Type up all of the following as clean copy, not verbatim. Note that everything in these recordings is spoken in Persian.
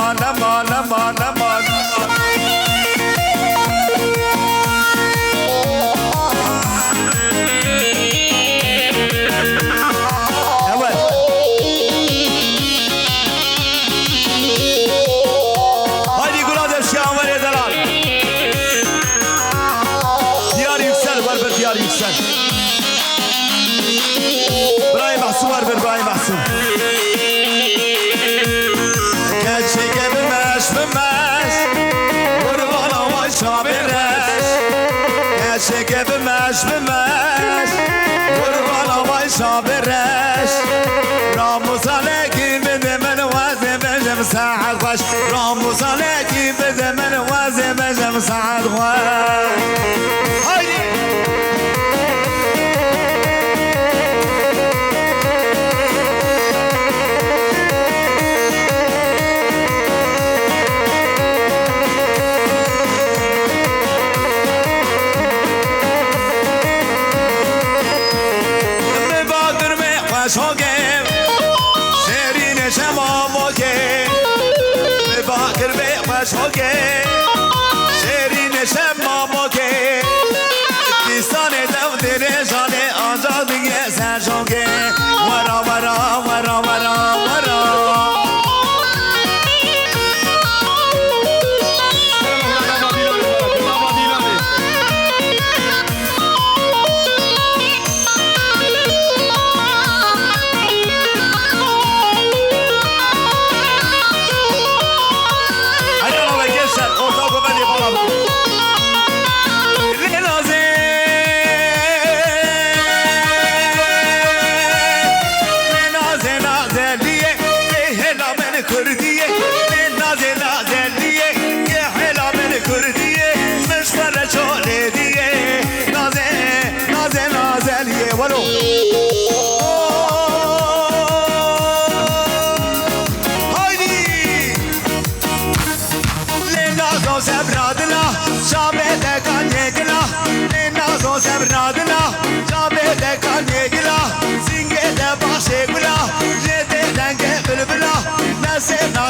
امان امان امان امان هايدي قولاد الشام ولي دلال ديار يكسل بربر ديار يكسل براي محسوب بربر براي محسوب كاتشي بمش بمش قربانا وشابرش كاتشي بمش بمش قربانا وشابرش راموس عليكي بده من وازي بجم ساعد خوش راموس عليكي بده من وازي بجم ساعد خوش هايدي شوقم شیرین شمامو که بباکر به شوقم شیرین شمامو که دیستان دو دل جان آزادی سرشوقه ورا ورا ورا ورا ورا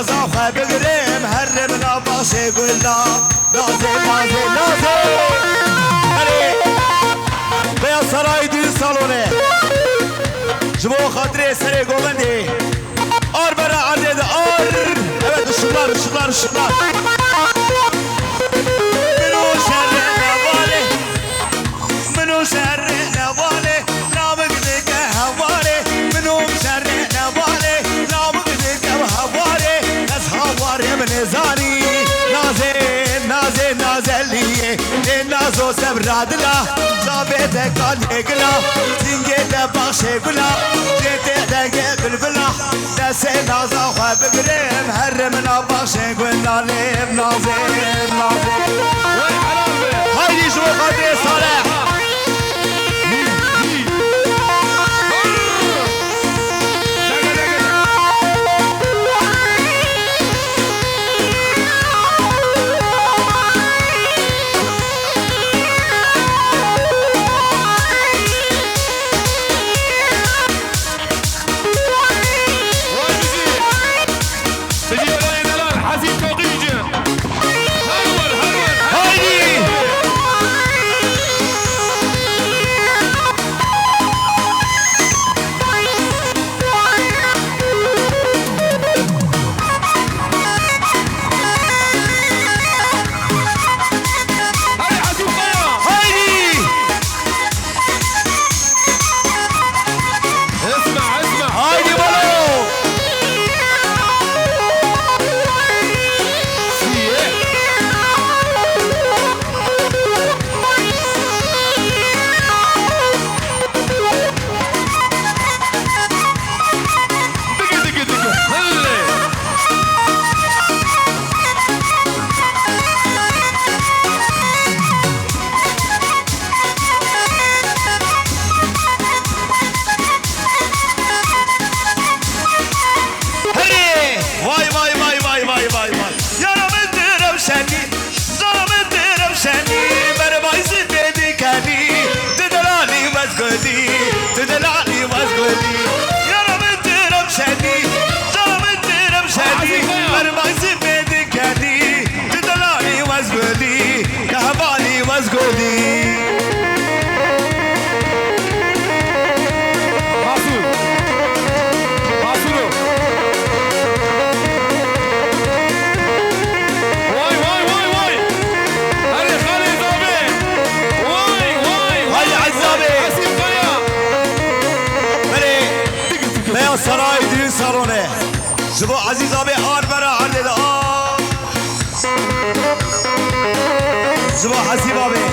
نازا خواه بگرم هر منا باشه گلا نازه نازه نازه بیا سرای دیر سالونه جبو خاطره سره گوبنده آر برا عرده ده آر evet ışıklar ışıklar ışıklar منو شر نواله منو شر نواله نامك ذيك هواله منو شر نواله نامك ذيك هواله هواره من زانی نازه نازه نازلیه نازو سبرادلا زابط کالی گلا زنگه دباشه گلا جته دنگه بلبلا دست نازا خواه بگرم هر منا باشه گلا لیم نازه نازه هایدی شو خاطر صالح جبو عزيز ابي ار برا عرض ار جبو حسيب ابي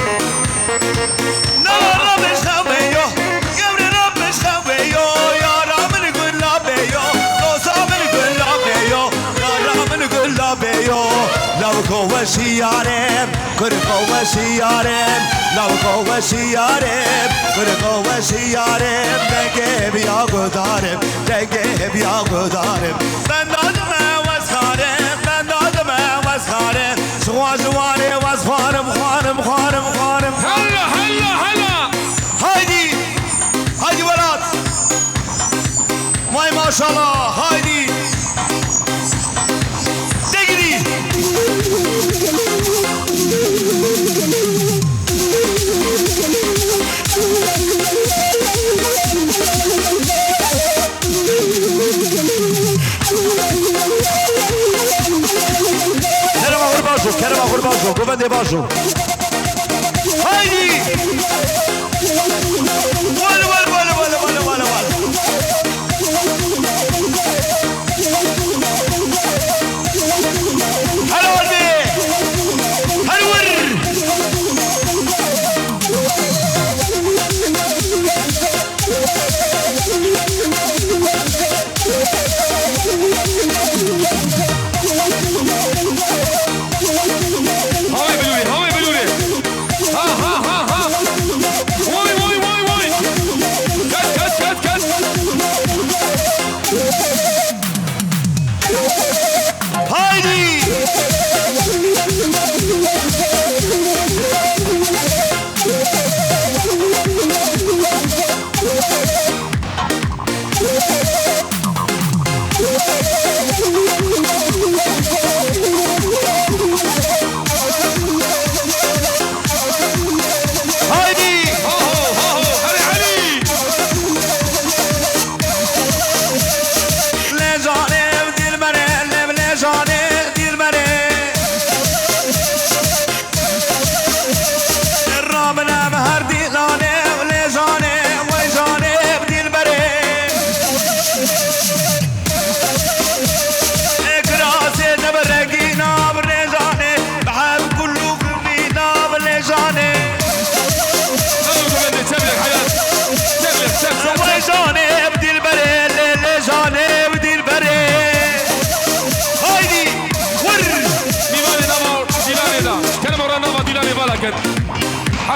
نار ربش خويو قبر ربش خويو يا رب نقول لابيو روسا بنقول لابيو يا رب نقول لابيو لو كوشي يارم كل كوشي يارم لو كوشي يارم كل كوشي يارم دنگه بیا گدارم دنگه بیا گدارم بندادم واسخارم بندادم واسخارم شوا جواني واسخارم خارم خارم خارم هلا هلا هلا هايدي هايدي ولاد ماي ما شاء الله هايدي تجري كرم أقول باجو قوبندي باجو هايدي ولا ولا ولا ولا ولا ولا ولا هلا ولدي هلا ور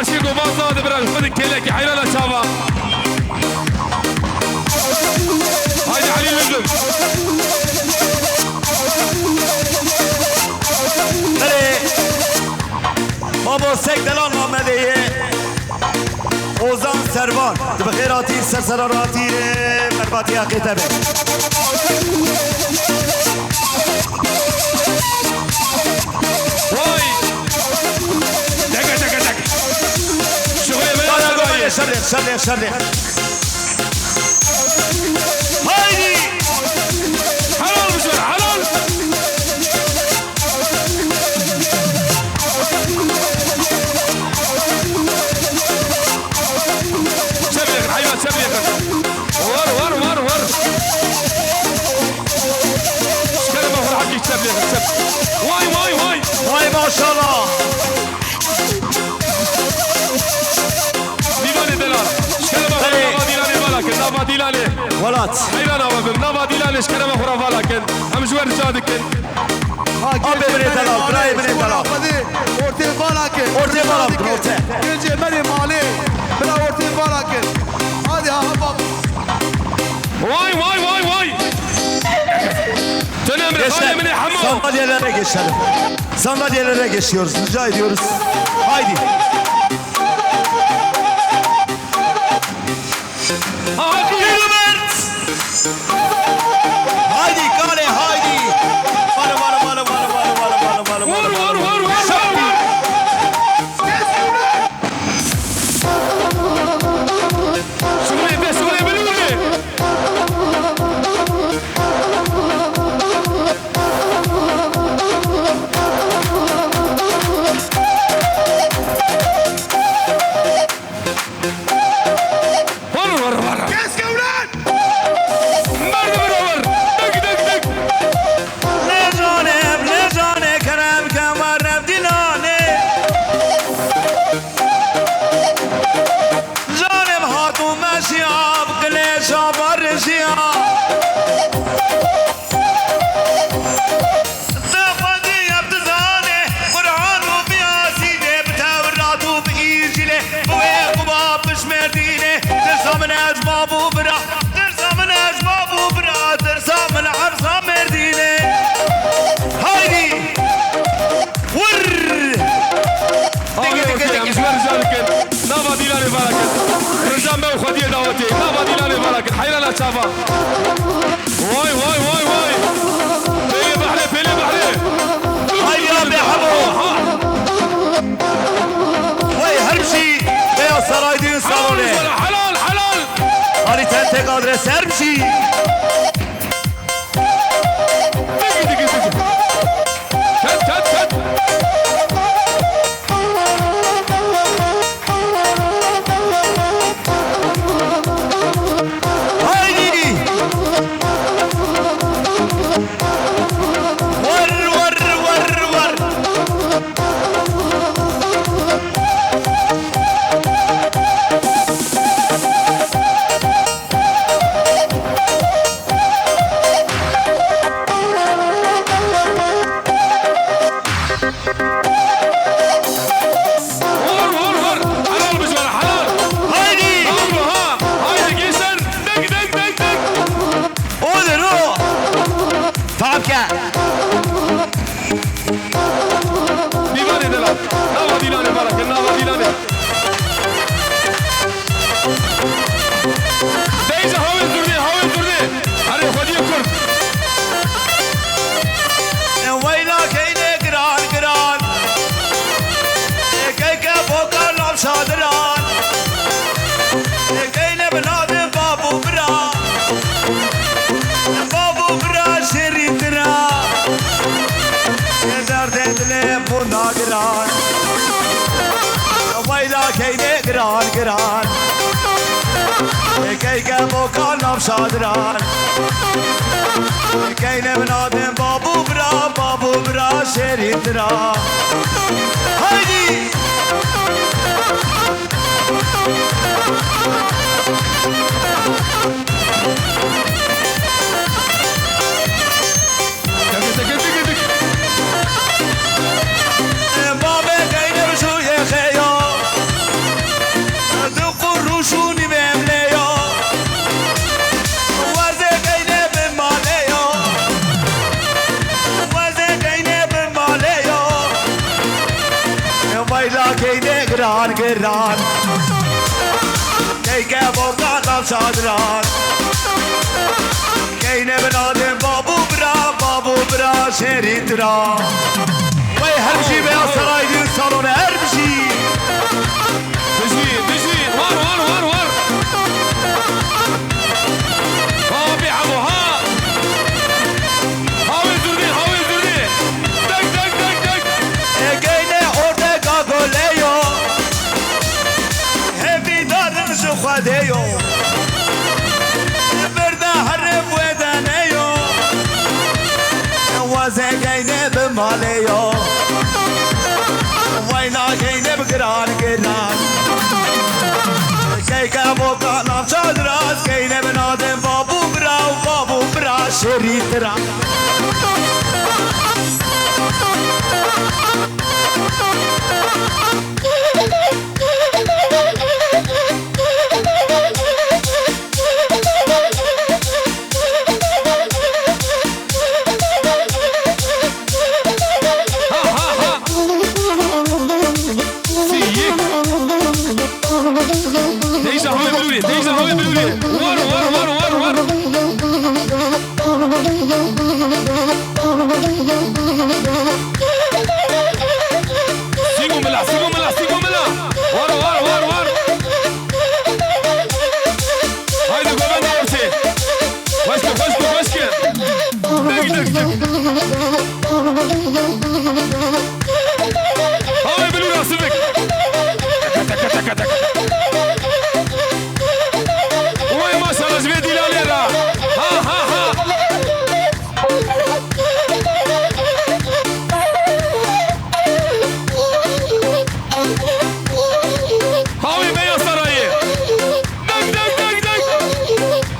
عشيق وباصات برا خذك كلك حيلا شابا هاي علي اللزم بابا سك دلال محمدیه اوزان سربان بخیراتی سرسراراتی مرباطی عقیده به وای دقا دقا دقا شغله بلا شرق شرق شرق هايدي حلال مشوار حلال شبيك حيوان شبيك ور ور ور ور كلمة فرحك شبيك واي واي واي واي ما شاء الله نافا ديلاني ولات حيرانا وبم نافا ديلاني اشكرا ما خرافا لكن هم جوار جادكن ابي بني دلال براي بني دلال اورتي بالاكن اورتي بالاكن اورتي يجي مري مالي بلا اورتي بالاكن هذه هبط واي واي واي واي تنمر خالي من حمو sandalyelere geçelim sandalyelere geçiyoruz rica ediyoruz haydi haydi kale haydi bana bana bana bana bana bana bana bana vur vur vur vur şuraya be şuraya be lüle vur vur vur kes kavlan سافا واي واي واي واي بيلي بحري بيلي بحري هيا بحبو وي هرمشي يا سرايدين صالوني حلال حلال هاري تنتك ادرس هرمشي دقي دقي دقي كت كت كت هايدي ور ور ور ور ور ور ور حلال بجوار حلال هايدي عمرو ها هاي جيسن دق دق دق دق قول روح فابكا ديلاني نلعب نافا ديلاني برك النافا ديلاني دايزة هاوي الدردي هاوي الدردي هاري خدي الكرد وينا كيني قران قران كيكا فوق النوم شادران كيني بنادم بابو برا بابو برا شري ترا درد دلي بونا قران وينا كيني قران قران كيكا فوق النوم شادران كيني بنادم بابو برا شري ترا هايدي دق دق دق دق بابا كيني بشو يا خيو دقوا الرشوني بمليو وزي كيني بماليو وزي كيني بماليو ويلا كيني قران قران كيكا فوق النوم شادران كيني بنادم بابو برا شيري ترا وي هرمشي بيا سرايدين صالون هرمشي دجي دجي وار وار وار وار ها بيحبوا ها هاوي الدردي هاوي الدردي دق دق دق دق كيني اورتيكا كوليو هبي دارن شخديو بردا حرب ودانيو وزي كيني بماليو وينا كيني بقران قران كيكا بوكا نام شادراس كيني بنادم بابو برا شري ترا ها ها ها سيك ديجا هاوي بلولي ديجا هاوي بلولي وار وار وار وار وار سيقوا ملا سيقوا ملا سيقوا ملا وار وار وار وار هايدي قوبان داورسي واشكي واشكي واشكي دق دق دق هاوي بلولي اصفك تك تك تك وي ما شاء الله زبيدي لا ليرا ها ها ها هاوي بيا سراي دق دق دق دق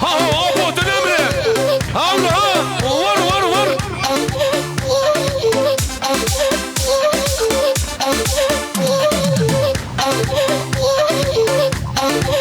ها ها ابو تنمره هاول ها ور ور ور Oh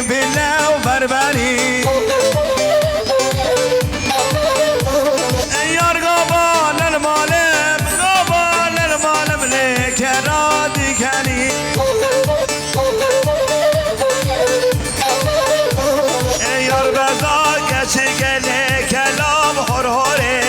بالله وبربري يا رقابان المالم قابان المالم ليك رادي كاني يا ربزاك شكلي كلام هرهوري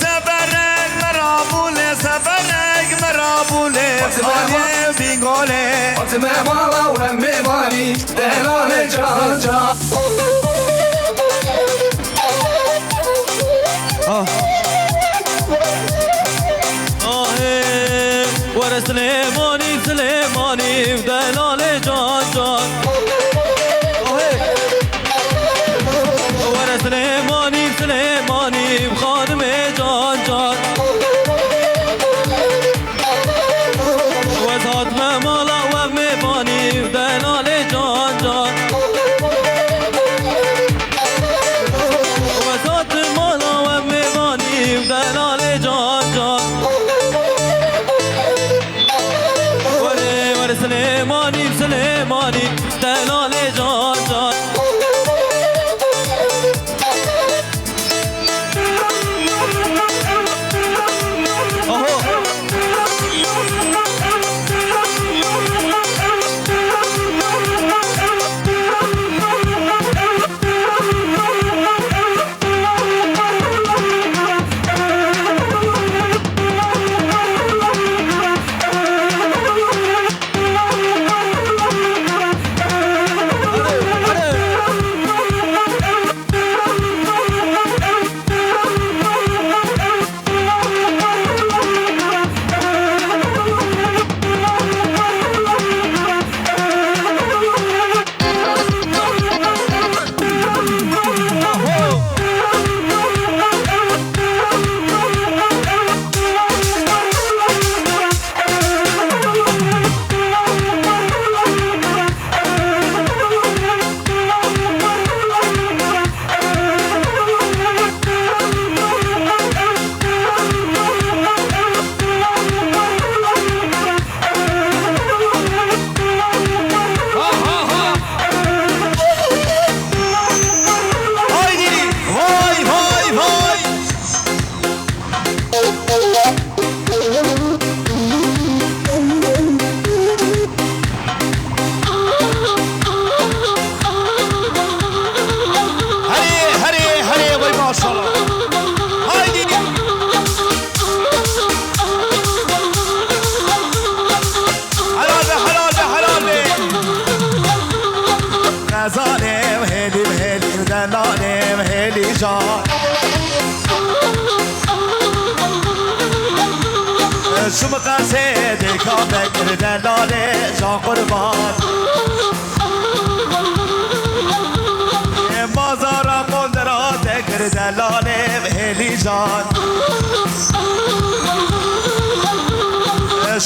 سفرك مرابولي سفرك مرابولي فاني بيقولي عتمة مالا وهمي مالي دهلان جان جان ور سليماني سليماني ودلال جان جان ور سليماني سليماني وخادم جان جان وزاد مالا ومباني ودلال جان جان وزاد مالا ومباني ودلال جان جان ور سليماني سليماني دلال جان جان ظالم هلي بهلي ظالم هلي جان شو مقاسد كابك دلالي جان قربان مازارا قندراتك دلالي بهلي جان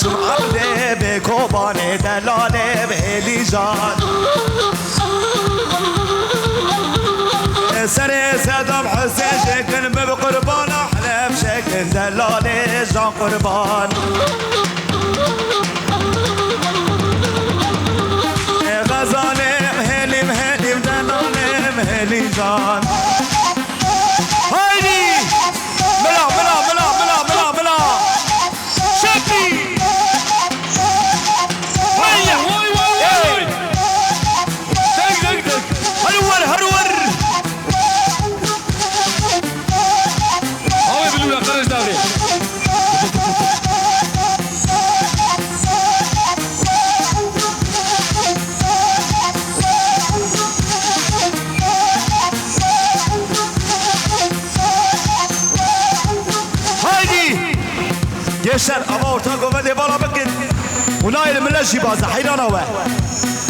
شو عبدي بكوباني دلالي بهلي جان سري صدام حسين شكل بقربان احلى بشكل دلالي جان قربان غزالي مهلي مهلي ودلالي مهلي جان هايدي ملا ملا ملا ملا ملا ملا شبي هيا واي واي واي دق دق دق هرور هرور هاوي بلولا قرش دوري يشر اما ortak övede bana bakın. Buna elimle şibaza hayran ove.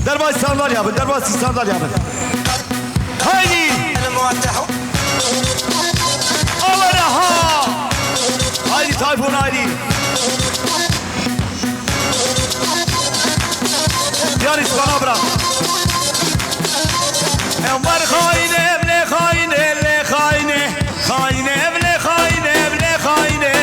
Derbaş sandal yapın, derbaş sandal yapın. Haydi. Allah ha. Haydi Tayfun haydi. Yanis bana bırak. Enver haine, evle haine, evle haine. Haine, evle haine, evle haine.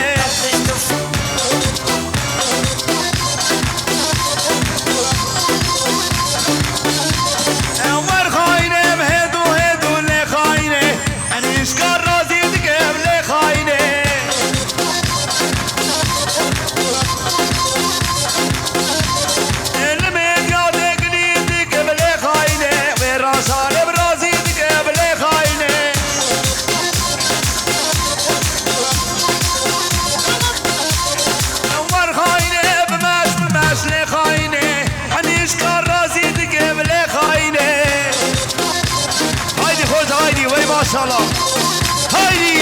شاء الله هاي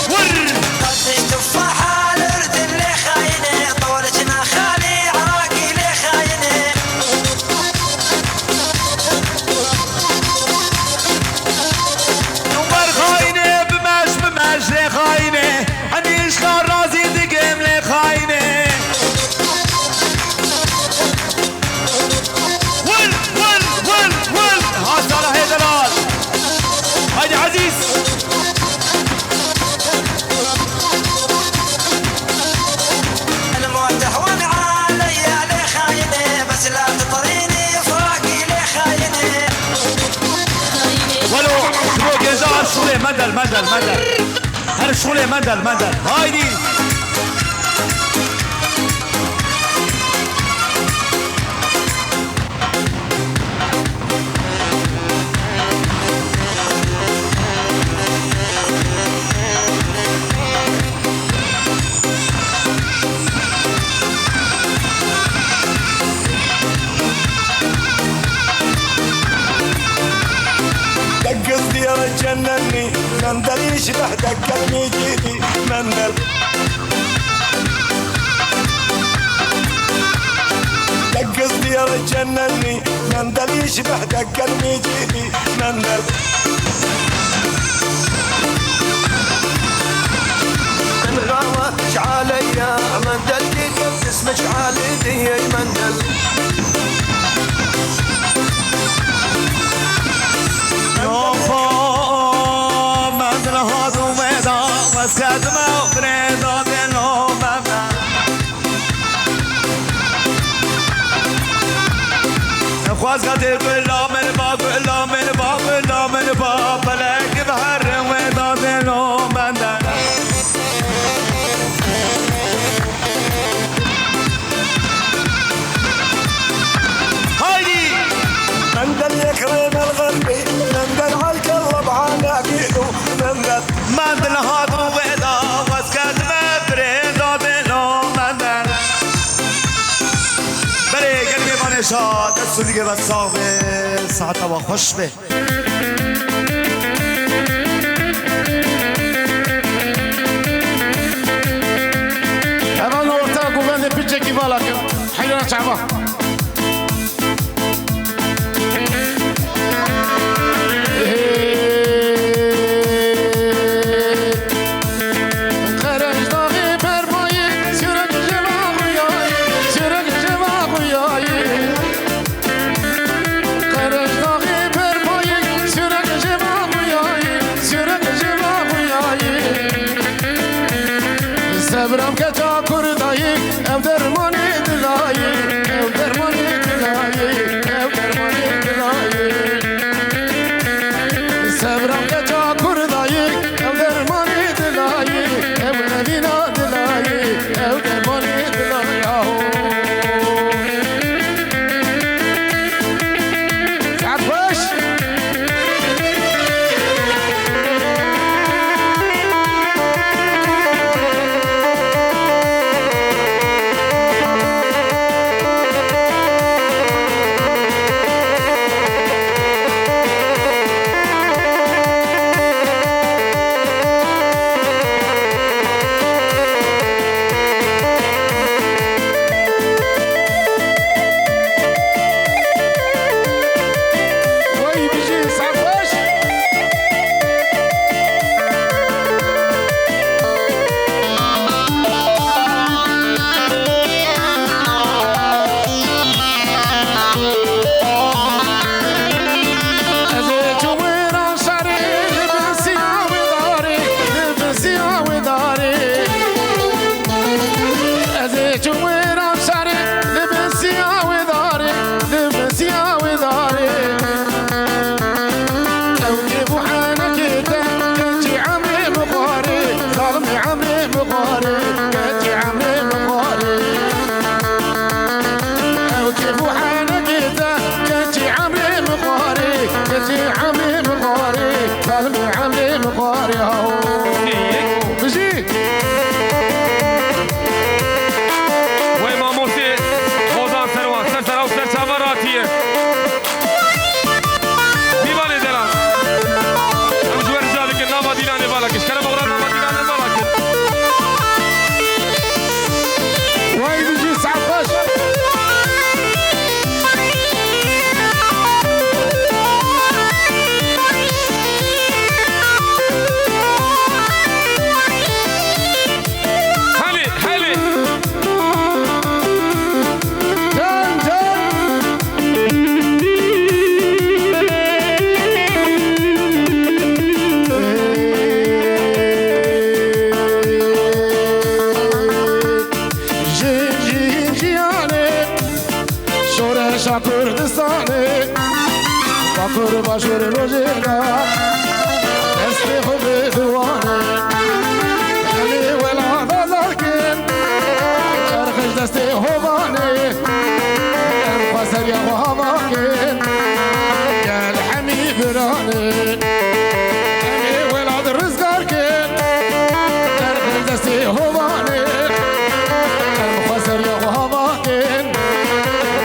ور قصي تفاحة الورد اللي خاينه طولتنا خالي عراقي اللي خاينه نمر خاينه بمش لي خاينه عنيش خار رازي دقم لي خاينه ول ول ول ول ها صلاح يا دلال هاي عزيز الموتح وانا علي اللي خاينه بس لا تطريني فراقي اللي خاينه ولو شروق يا زهر شغلي مدل هر شغلي مدل هايدي دق الديار جنني مندل يشبه دق الميجيدي مندل دق الديار جنني مندل يشبه دق الميجيدي مندل الغاوة شعاليا مندل جيت اسمه شعالي دي مندل مدل هادو ميدا مسكت ما بريدا دلو مبنا خواز قدر كلا من باب بلاك بحر ويدا دلو مبنا هايدي مندل يكرم الغربي مندل عالقلب عناقيده مندل مدل هادو ميدا مسكت ما بريدا دلو مبنا بله قلبي ما نشاد دستو دیگه بس صاحبه ساعت با خوش به انا نورتها قوغان بيجي كيفالك حيونا شعبه شا کردستانه باکر باشور روزگا دست خوب دوانه علی ولاد زرکن درخش دست هوانه خسر یا هواکن گل حمی برانه علی ولاد رزگار کن درخش دست هوانه خسر یا هواکن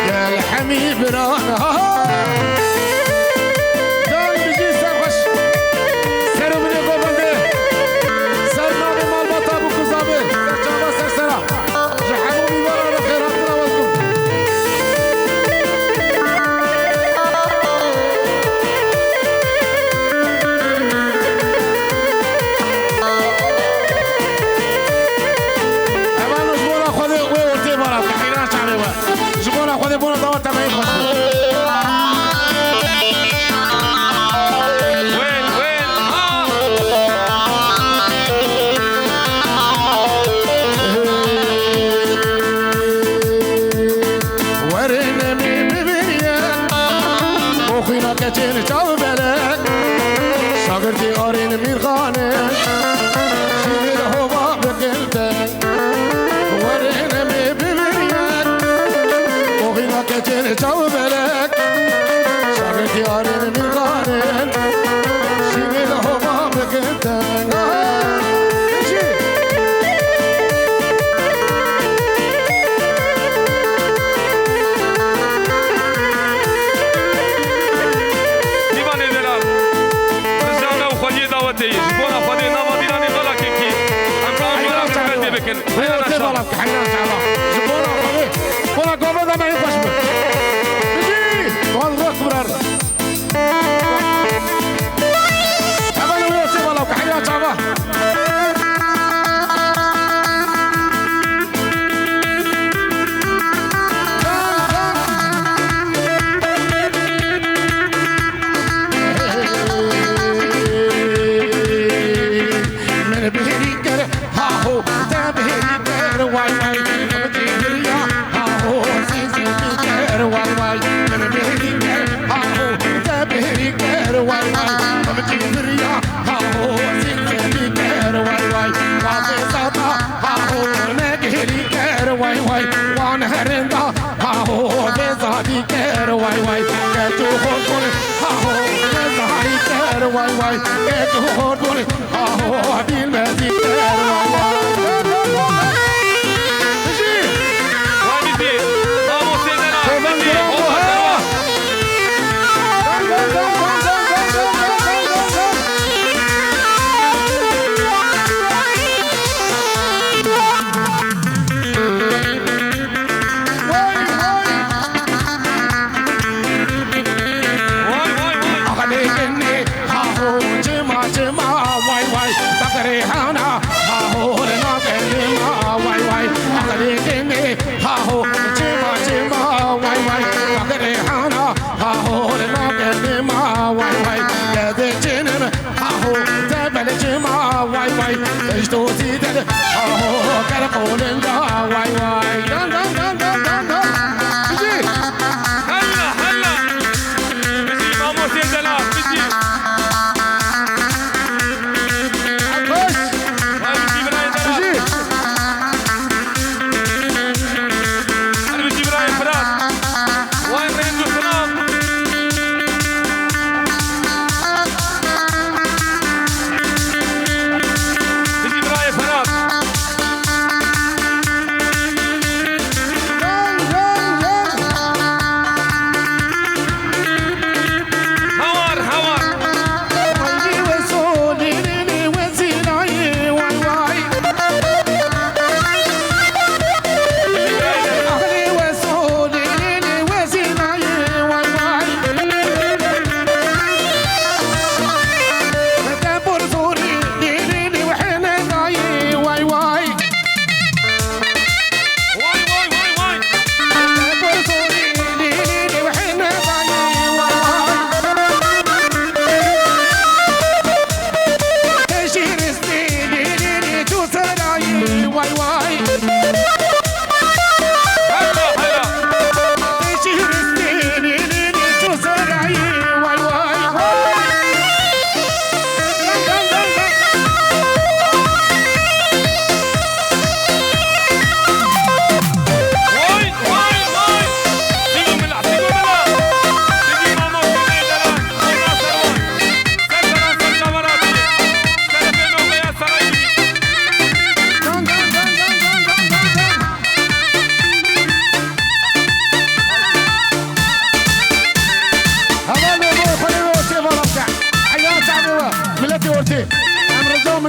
گل حمی برانه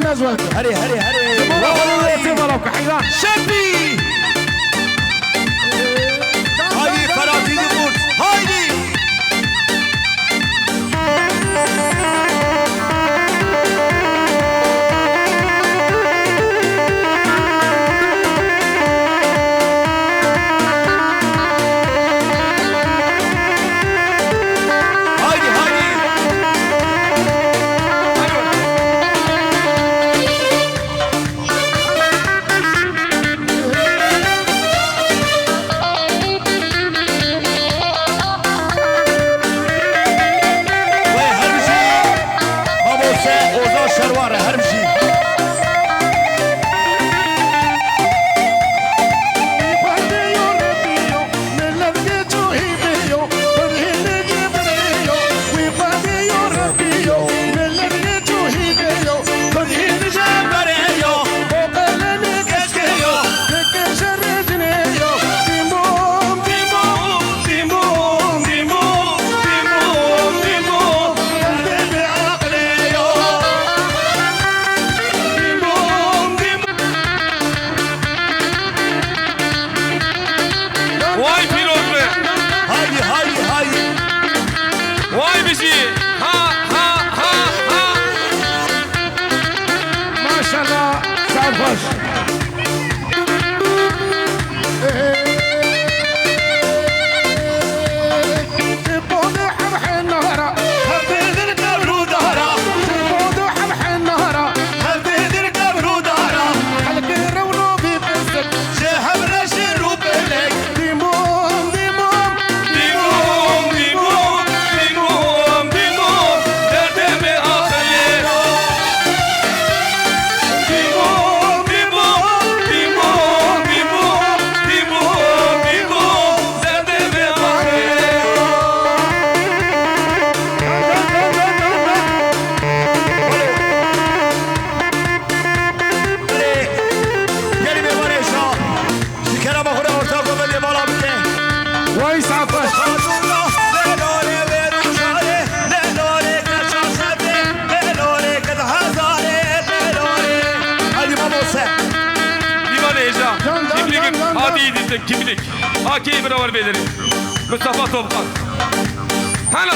نزوك هري هري هري تبارك حيران شبي هايدي فراتي دموت هايدي Kimlik. Aki beraber bedeli. Mustafa Topkan. Hala.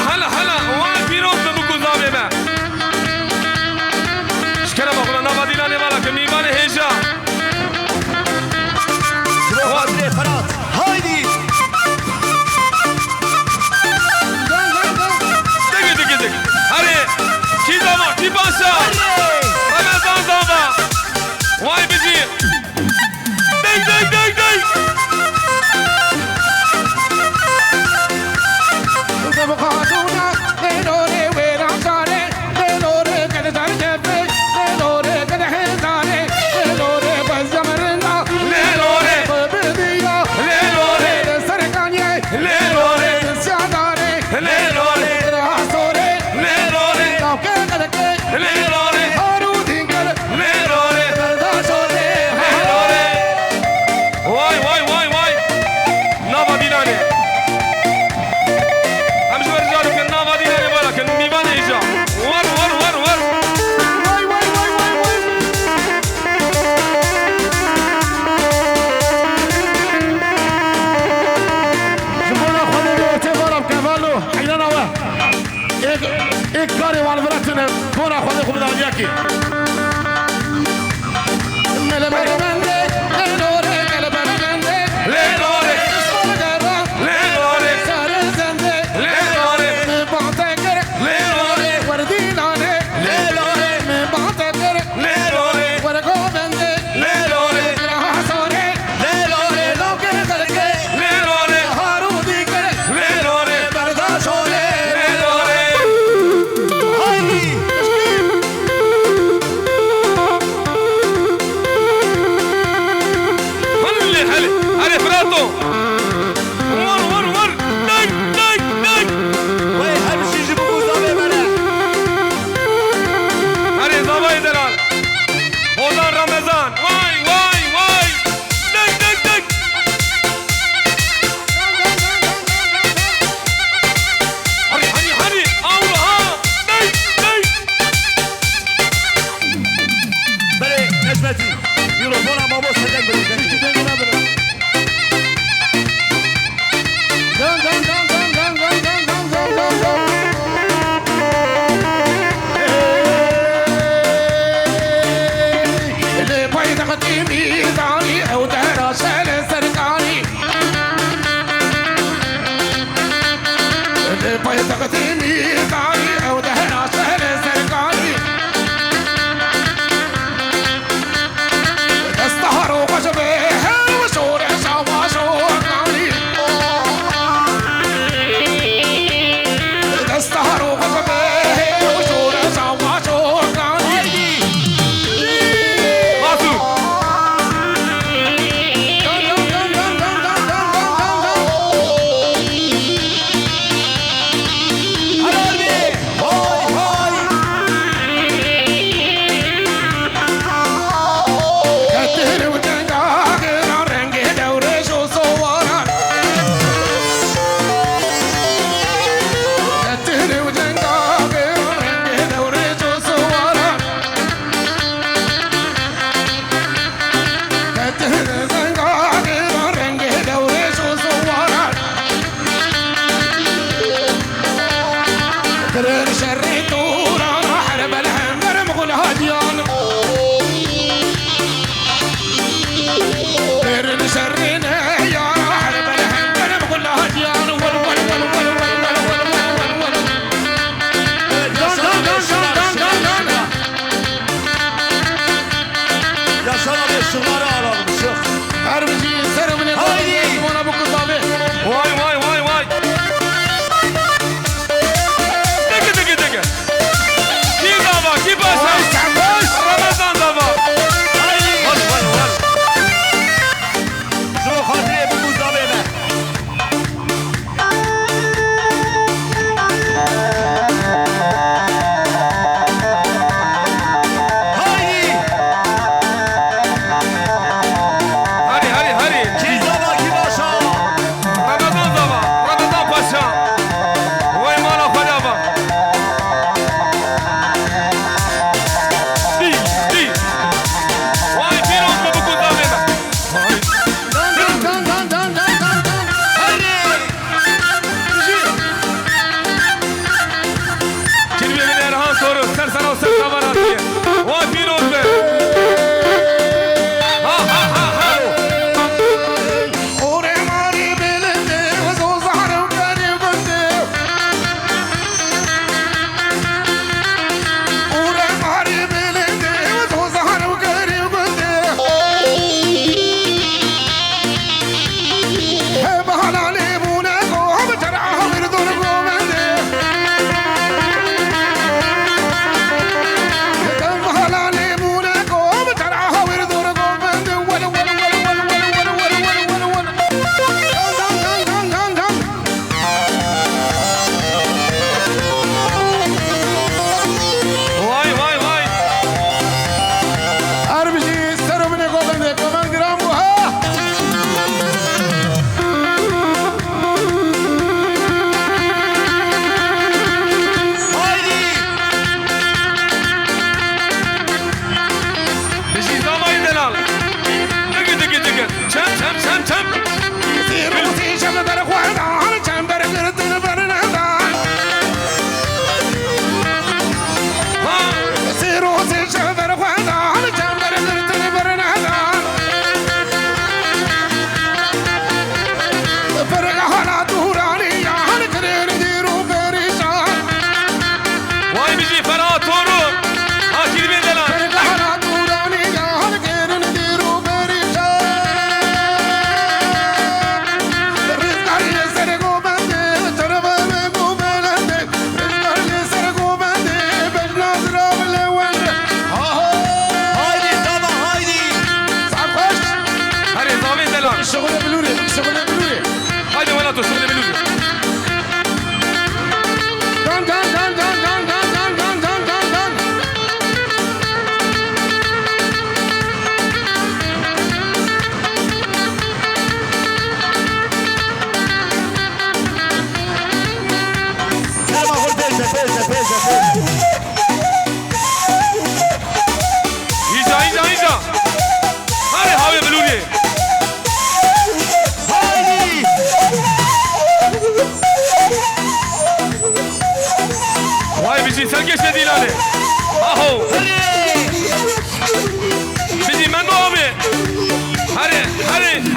Vay bir oldu bu kuzave be. Şkere bakına nabadina ne var ki mimane heja. Hadi Ferhat. Haydi. Dik. Hadi. Ki zaman, ki başa. Ramazan zaman. Vay bizi. Dik. بخاتونا ليلوري وين عصاري ليلوري كده ترجفي ليلوري كده حزاري ليلوري بالزمرنا ليلوري بديو ليلوري سرقانيه ليلوري سياداري ليلوري راسوري ليلوري لو كده ليلوري هارودي كده ليلوري راسوري ليلوري واي نابا ديناني إكاري والفراتنا كورا خذكم من أجاكي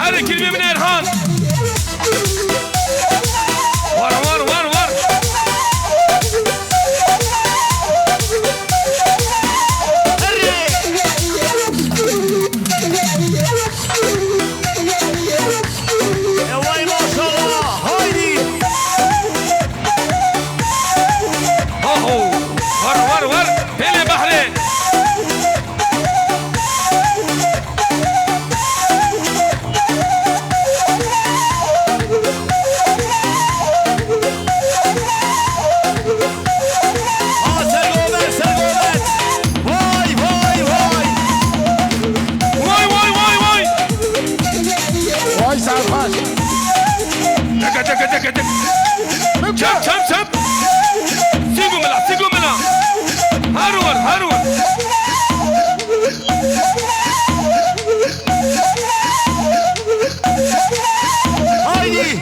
Hadi kirmi min Erhan. Var. شم سيقو ملا هرور هايدي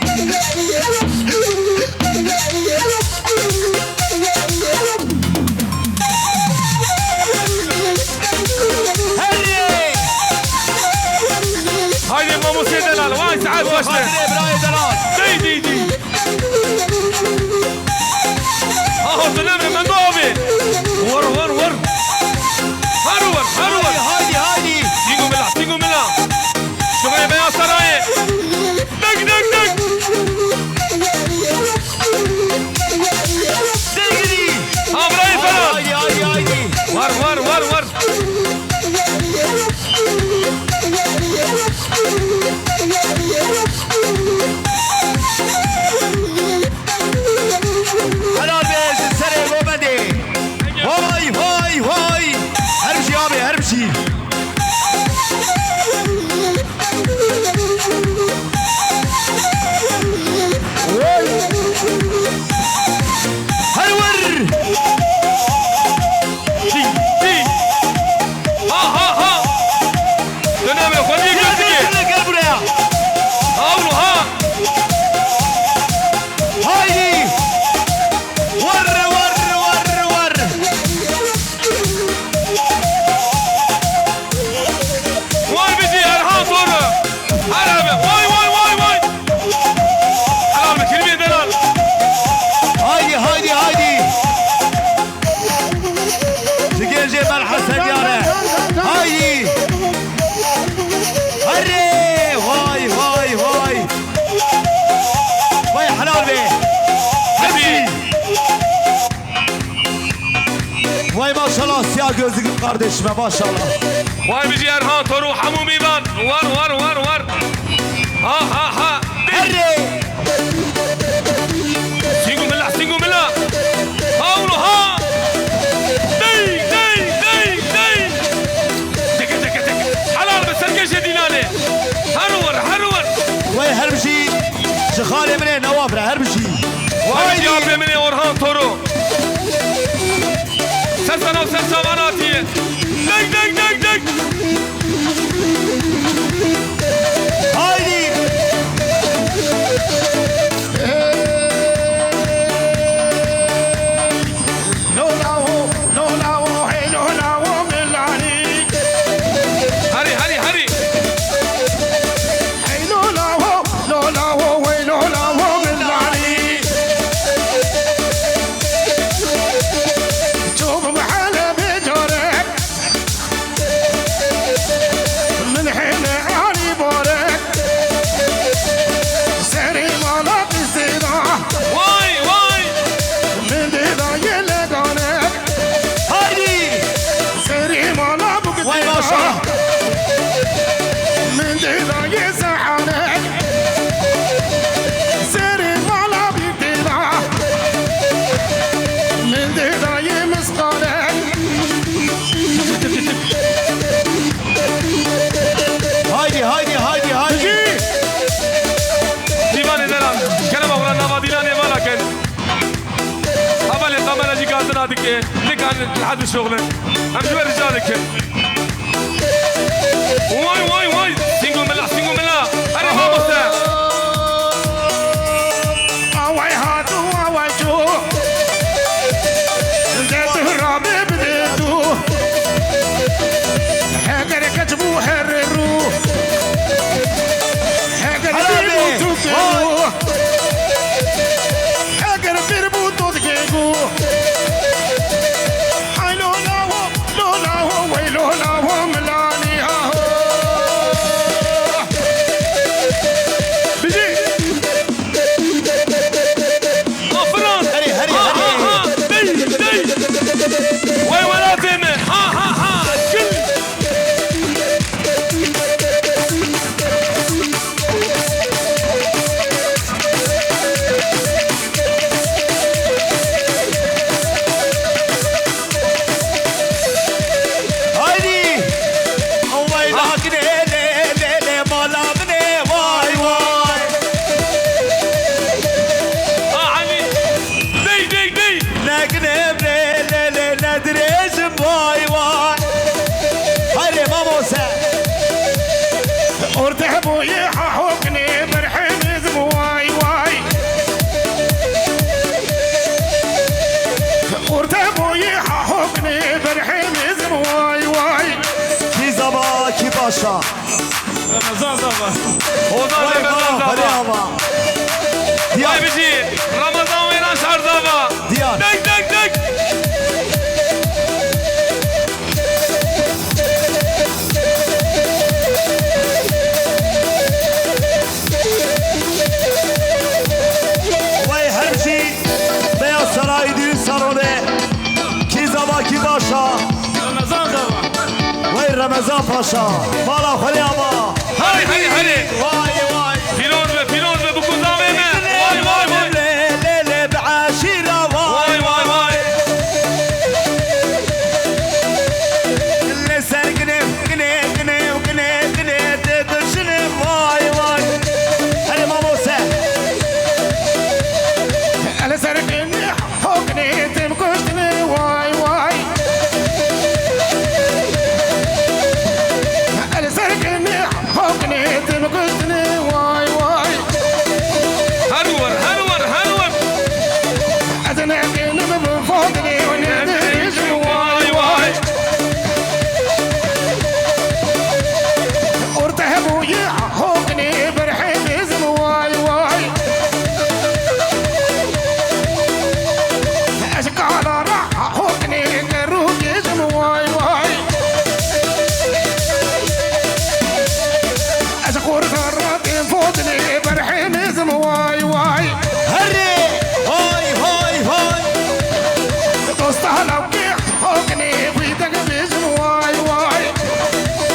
هايدي مامو سي دلال واي سعاد واشنا براي دلال دي اهو تنمر من دوبي ور هرور هايدي سيقو ملا شغل بيا سراي دق دقري ابراهيم فلان هايدي ور حلال بيز السري وبدي هاي هرمشي ابي هرمشي هرور دي ها تنمر خليك كلك ابريا اولو ها هايدي ور واي بيجي ارهان طوره حرامه واي حرامه كلمه دلال هايدي تقيل جيب الحسن يانا هايدي هري واي حلال بيه حبيبي واي ما شاء الله سياق gözlük kardeşime maşallah. واي بيجي ارهان طوره حمو ميدان ور ها هري سيقو ملا اولو ها دي تك حلال بس دينالي هرور واي هرمشي شخالي مني نوافر هرمشي واي جاب مني اورهان طورو سرساناتي دق هايدي هري هذيك اللي كان لحد شغله هم شو رجالك واي سينجو ملا انا ما مستع واي هاتو واي جو زيت الرابع بديتو حقر كتبو حررو حقر بيبو تكيبو حقر بيربو تكيبو باشا رمضان زابا Ozan وای Ramazan بابا zaba هوا Vay bizi Ramazan veren şar zaba Diyar. Dek dek dek وای هرچی بیا سرای دین سرونه کی زبا کی باشا Ramazan zaba وای رمضان پاشا مالا خلی آبا Hadi hadi hadi وای وای Filoz ve bu kuzame mi? Vay vay vay لیلی بعشیرا وای Vay vay vay لسر گنیم تکشنیم وای وای هلی ماموسه أنا سرقني حقني تمكشتني واي واي أنا سرقني حقني تمكشتني واي واي Hanvar أنا أكلم من فوقني وناديش Vay vay ارتهبوا يحقني برحيل اسم واي واي أشكال راح حقني كروك اسم واي واي أشكور خرات فوقني برحيل اسم واي واي هري هاي هاي هاي تستهلك حقني في تقبيز واي واي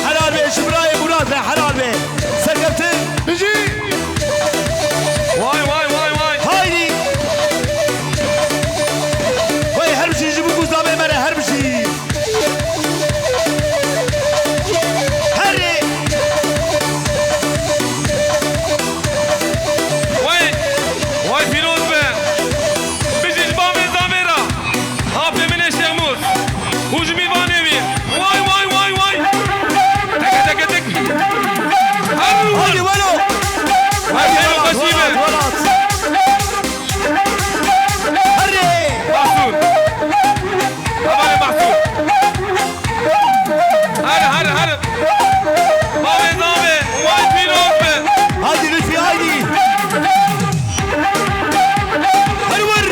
حلال بي شبراي مراد لا حلال بي سقفتن بيجي Vay vay vay vay هايدي وي هربشي جيبوا قوزامي مرة هربشي هري Vay Filoz be Bizi jbame zamera Hape mine şermuz Hujmi vanevi Vay vay vay vay Tek tek tek هايدي ولو Hadi helal ولات kaşibe ولات هري Mahsun Habale mahsun Hadi Mame zame Vay Filoz be هايدي لطفي هايدي هرور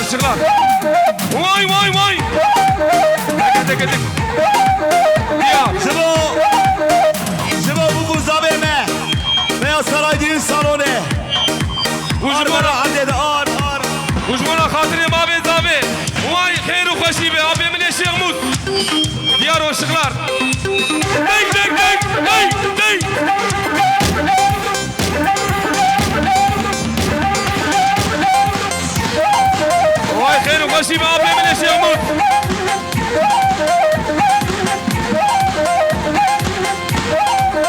Işıklar Vay vay vay Tek tek Diyar جبو جبو بو قوزامي ما بيا سراي دين سالونه آر مرة عدد آر وجمونا خاطري ما بين زابي واي خير وخشيبه ابي من الشيخ موت ديار وشغلار ديك ديك ديك ديك ديك واي خير وخشيبه ابي من الشيخ موت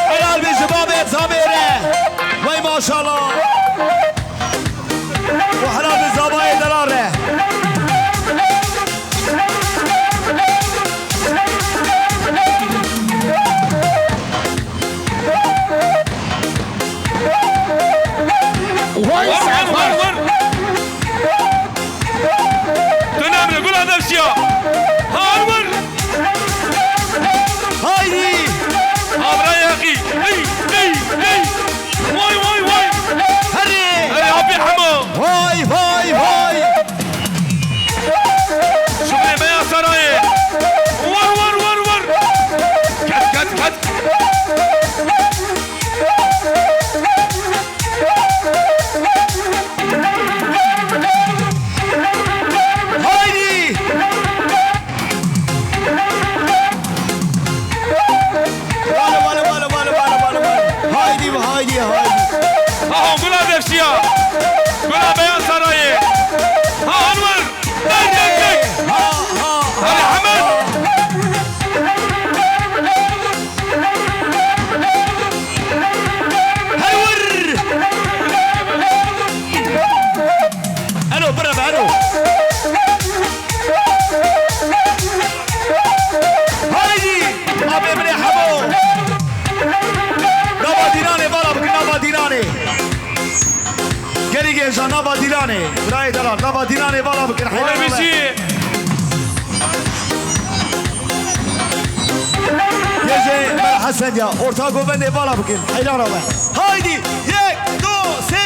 حلال بي شبابي زاميره وي ما شاء الله وحلال بي زاباي دلاره واي ور تنام قول هذا الشيء هارور هايدي ابرا يا اخي اي واي هري هاي ابي حمو هاي هاي هاي شوفي ما يا سراي ور كت هايدي ولا هايدي وهايدي اهو قول هذا الشيء قول ما يا سراي ها انور دك هاي حمد هرور الو برا الو هايدي ابي من حمو نبا ديناني برا بك نبا ديناني نابا ديلاني براي دلال نابا ديلاني بالا بكن وای حيلان بشی يجي مال حسن يا اورتاغو بندي بالا بكن حيلان الله هايدي 1 2 3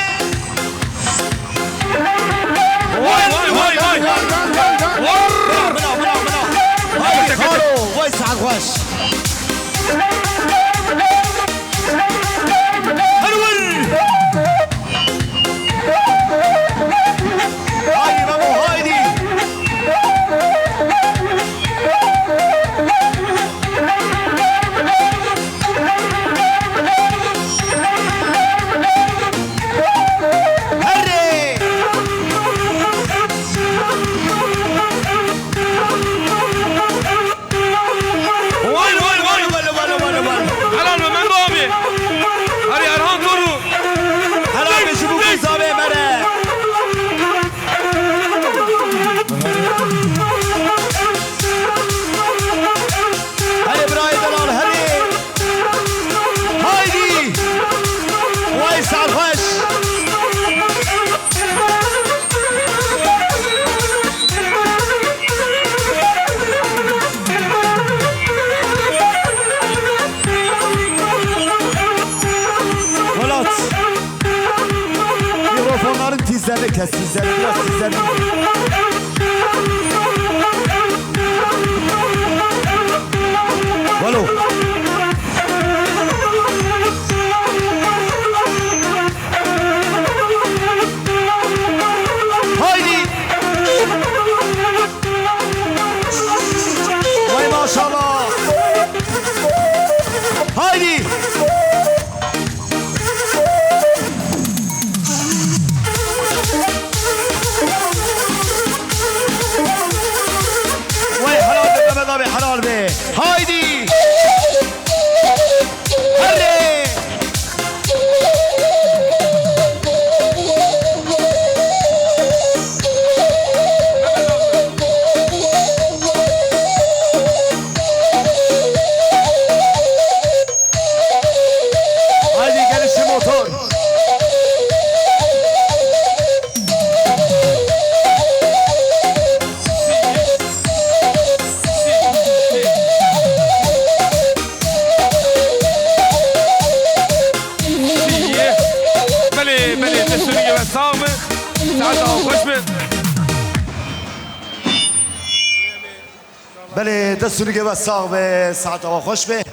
وای وای وای وای هايدي خالو ويسع الغواش هايدي مامو هايدي هري وای وای وای حلال به من بابی هری ارهان دورو هلا بشوفوا كوزابي مرة هلي براي دلال هلي هايدي ويسع الخش ولات mikrofonların tizlerini kes tizlerini biraz tizlerini ولو هايدي وي ما شاء الله هايدي وي حلال به حلال به هايدي هري هايدي جالس الموتور بله بله تسونی و سامه ساعت خوش به بله دستونی که بس ساق به ساعت هوا خوش به